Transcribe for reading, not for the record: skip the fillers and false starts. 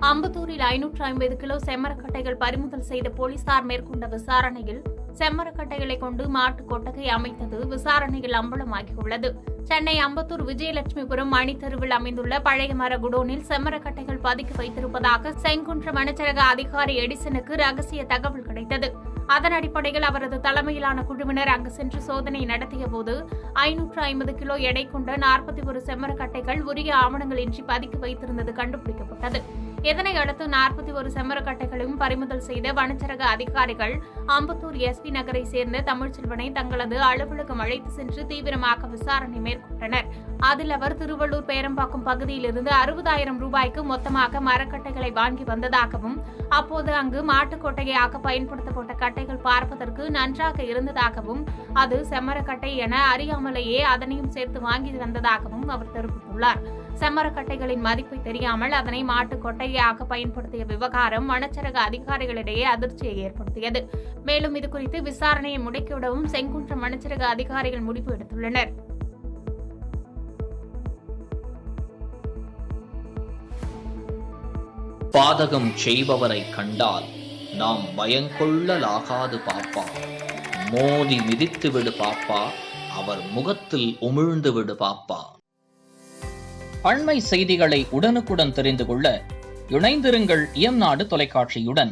அம்பத்தூரில் 550 kilo செம்மரக்கட்டைகள் பறிமுதல் செய்த போலீசார் மேற்கொண்ட விசாரணையில் செம்மரக்கட்டைகளை கொண்டு மாட்டு கொட்டகை அமைத்தது விசாரணையில் அம்பலமாகியுள்ளது. சென்னை அம்பத்தூர் விஜயலட்சுமிபுரம் மணித்தெருவில் அமைந்துள்ள பழைய மர குடோனில் செம்மரக்கட்டைகள் பதுக்கி வைத்திருப்பதாக செங்குன்றம் வனச்சரக அதிகாரி எடிசனுக்கு ரகசிய தகவல் கிடைத்தது. அதன் அடிப்படையில் அவரது தலைமையிலான குழுவினர் அங்கு சென்று சோதனை நடத்தியபோது 550 கிலோ எடை கொண்ட 41 செம்மரக்கட்டைகள் உரிய ஆவணங்களின்றி பதுக்கி வைத்திருந்தது கண்டுபிடிக்கப்பட்டது. இதனையடுத்து 41 செம்மரக்கட்டைகளையும் பறிமுதல் செய்த வனச்சரக அதிகாரிகள் அம்பத்தூர் எஸ்பி நகரை சேர்ந்த தமிழ்ச்செல்வனை தங்களது அலுவலகம் அழைத்து சென்று தீவிரமாக விசாரணை மேற்கொண்டனர். அதில் அவர் திருவள்ளூர் பேரம்பாக்கம் பகுதியிலிருந்து 60,000 ரூபாய்க்கு மொத்தமாக மரக்கட்டைகளை வாங்கி வந்ததாகவும், அப்போது அங்கு மாட்டுக் கொட்டையாக பயன்படுத்தப்பட்ட கட்டைகள் பார்ப்பதற்கு நன்றாக இருந்ததாகவும், அது செம்மரக்கட்டை என அறியாமலேயே அதனையும் சேர்த்து வாங்கி வந்ததாகவும் அவர் தெரிவித்துள்ளார். செம்மரக்கட்டைகளின் மதிப்பை தெரியாமல் அதனை மாட்டுக் கொட்டையாக பயன்படுத்திய விவகாரம் வனச்சரக அதிகாரிகளிடையே அதிர்ச்சியை ஏற்படுத்தியது. மேலும் இதுகுறித்து விசாரணையை முடக்கிவிடவும் செங்குன்றம் வனச்சரக அதிகாரிகள் முடிவு எடுத்துள்ளனர். பாதகம் செய்பவரை கண்டால் நாம் பயங்கொள்ளலாகாது பாப்பா. மோதி மிதித்து விடு பாப்பா, அவர் முகத்தில் உமிழ்ந்து விடு பாப்பா. அண்மை செய்திகளை உடனுக்குடன் தெரிந்து கொள்ள இணைந்திருங்கள் இயம்நாடு தொலைக்காட்சியுடன்.